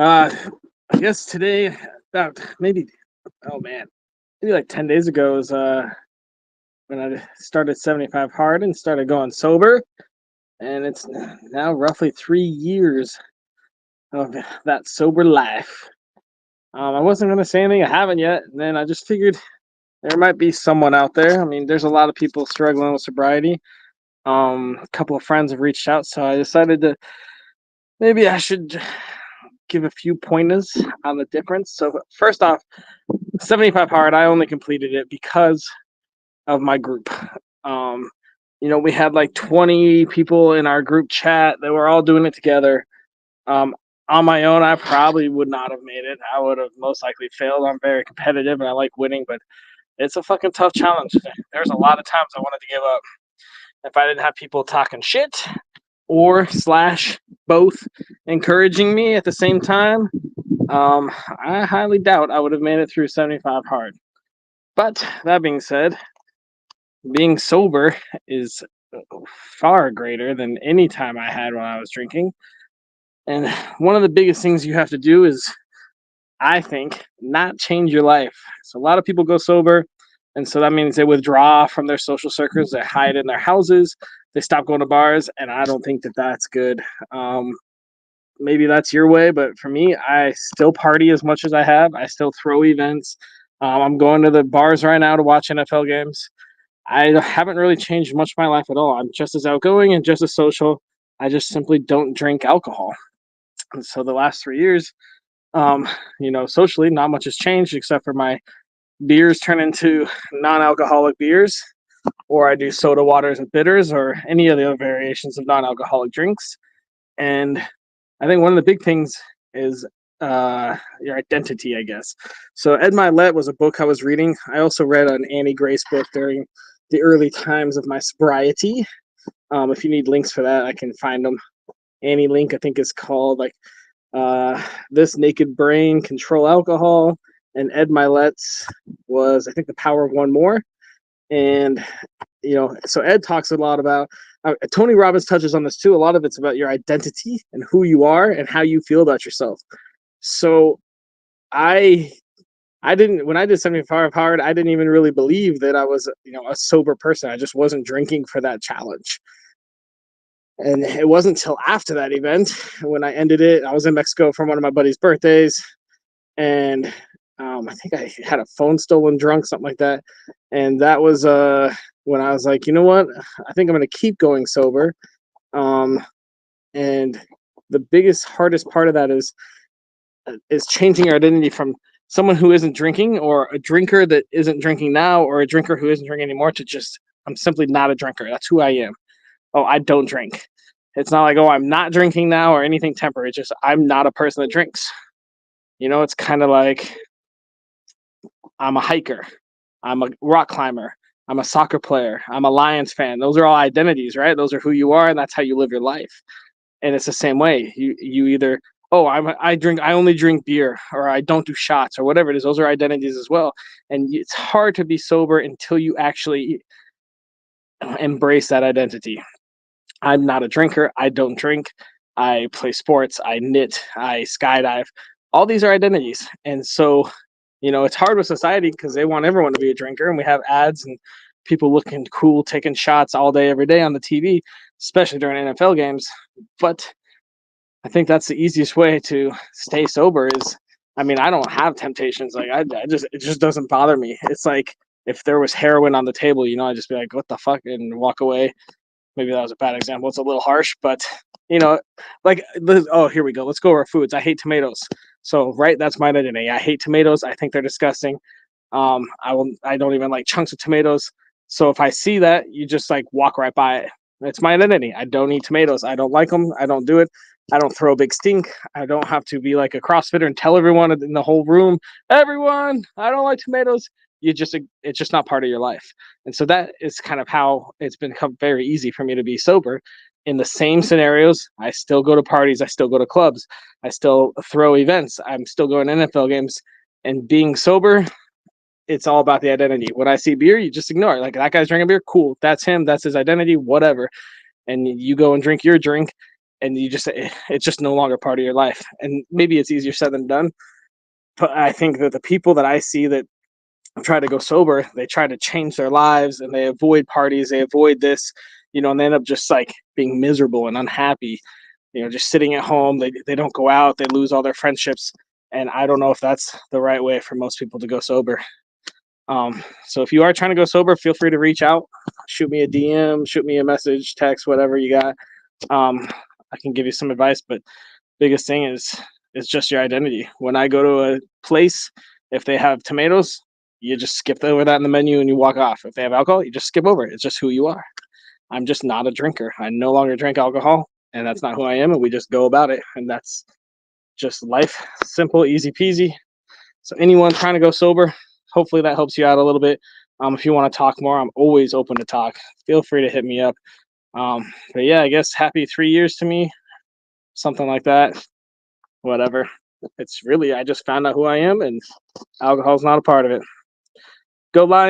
Uh, I guess today, about maybe, oh man, maybe like 10 days ago is when I started 75 hard and started going sober. And it's now roughly 3 years of that sober life. I wasn't going to say anything, I haven't yet. And then I just figured there might be someone out there. I mean, there's a lot of people struggling with sobriety. A couple of friends have reached out, so I decided to maybe I should give a few pointers on the difference. So, first off, 75 hard, I only completed it because of my group. Um, we had like 20 people in our group chat that were all doing it together. Um, on my own, I probably would not have made it. I would have most likely failed. I'm very competitive and I like winning, but it's a fucking tough challenge. There's a lot of times I wanted to give up if I didn't have people talking shit or slash both encouraging me at the same time. I highly doubt I would have made it through 75 hard. But that being said, being sober is far greater than any time I had when I was drinking. And one of the biggest things you have to do is, I think, not change your life. So a lot of people go sober, and so that means they withdraw from their social circles, they hide in their houses, they stop going to bars, and I don't think that that's good. Maybe that's your way, but for me, I still party as much as I have. I still throw events. I'm going to the bars right now to watch NFL games. I haven't really changed much of my life at all. I'm just as outgoing and just as social. I just simply don't drink alcohol. And so the last 3 years, socially, not much has changed except for my beers turn into non-alcoholic beers, or I do soda waters with bitters, or any of the other variations of non-alcoholic drinks. And I think one of the big things is your identity, I guess. So Ed Milet was a book I was reading. I also read an Annie Grace book during the early times of my sobriety. If you need links for that, I can find them. Annie link, I think, is called like This Naked Brain, Control Alcohol. And Ed Milet's was, I think, The Power of One More. And, so Ed talks a lot about, Tony Robbins touches on this too. A lot of it's about your identity and who you are and how you feel about yourself. So I I didn't when I did 75 hard, I didn't even really believe that I was, a sober person. I just wasn't drinking for that challenge. And it wasn't until after that event when I ended it. I was in Mexico for one of my buddy's birthdays, and I think I had a phone stolen drunk, something like that. And that was when I was like, you know what? I think I'm going to keep going sober. Um, and the biggest, hardest part of that is changing your identity from someone who isn't drinking, or a drinker that isn't drinking now, or a drinker who isn't drinking anymore, to just, I'm simply not a drinker. That's who I am. Oh, I don't drink. It's not like, oh, I'm not drinking now or anything temporary. It's just, I'm not a person that drinks. It's kind of like, I'm a hiker, I'm a rock climber, I'm a soccer player, I'm a Lions fan. Those are all identities, right? Those are who you are, and that's how you live your life. And it's the same way. You either, oh, I only drink beer, or I don't do shots, or whatever it is. Those are identities as well. And it's hard to be sober until you actually embrace that identity. I'm not a drinker. I don't drink. I play sports. I knit. I skydive. All these are identities. And so, it's hard with society because they want everyone to be a drinker. And we have ads and people looking cool, taking shots all day, every day on the TV, especially during NFL games. But I think that's the easiest way to stay sober is, I mean, I don't have temptations. Like, it just doesn't bother me. It's like if there was heroin on the table, I'd just be like, what the fuck, and walk away. Maybe that was a bad example. It's a little harsh, but like, oh, here we go. Let's go over foods. I hate tomatoes. So, right, that's my identity. I hate tomatoes. I think they're disgusting. I don't even like chunks of tomatoes. So if I see that, you just like walk right by it. It's my identity. I don't eat tomatoes. I don't like them. I don't do it. I don't throw a big stink. I don't have to be like a CrossFitter and tell everyone in the whole room, everyone, I don't like tomatoes. It's just not part of your life. And so that is kind of how it's become very easy for me to be sober. In the same scenarios, I still go to parties, I still go to clubs, I still throw events, I'm still going to NFL games. And being sober, it's all about the identity. When I see beer, you just ignore it. Like, that guy's drinking beer, cool. That's him. That's his identity, whatever. And you go and drink your drink. and it's just no longer part of your life. And maybe it's easier said than done, but I think that the people that I see that try to go sober, they try to change their lives and they avoid parties, they avoid this, and they end up just like being miserable and unhappy, just sitting at home. They don't go out, they lose all their friendships. And I don't know if that's the right way for most people to go sober. So if you are trying to go sober, feel free to reach out, shoot me a DM, shoot me a message, text, whatever you got. I can give you some advice, but biggest thing is just your identity. When I go to a place, if they have tomatoes, you just skip over that in the menu and you walk off. If they have alcohol, you just skip over it. It's just who you are. I'm just not a drinker. I no longer drink alcohol, and that's not who I am. And we just go about it, and that's just life. Simple, easy peasy. So anyone trying to go sober, hopefully that helps you out a little bit. If you want to talk more, I'm always open to talk. Feel free to hit me up. But yeah, I guess happy 3 years to me, something like that. Whatever. It's really, I just found out who I am, and alcohol's not a part of it. Go Lions.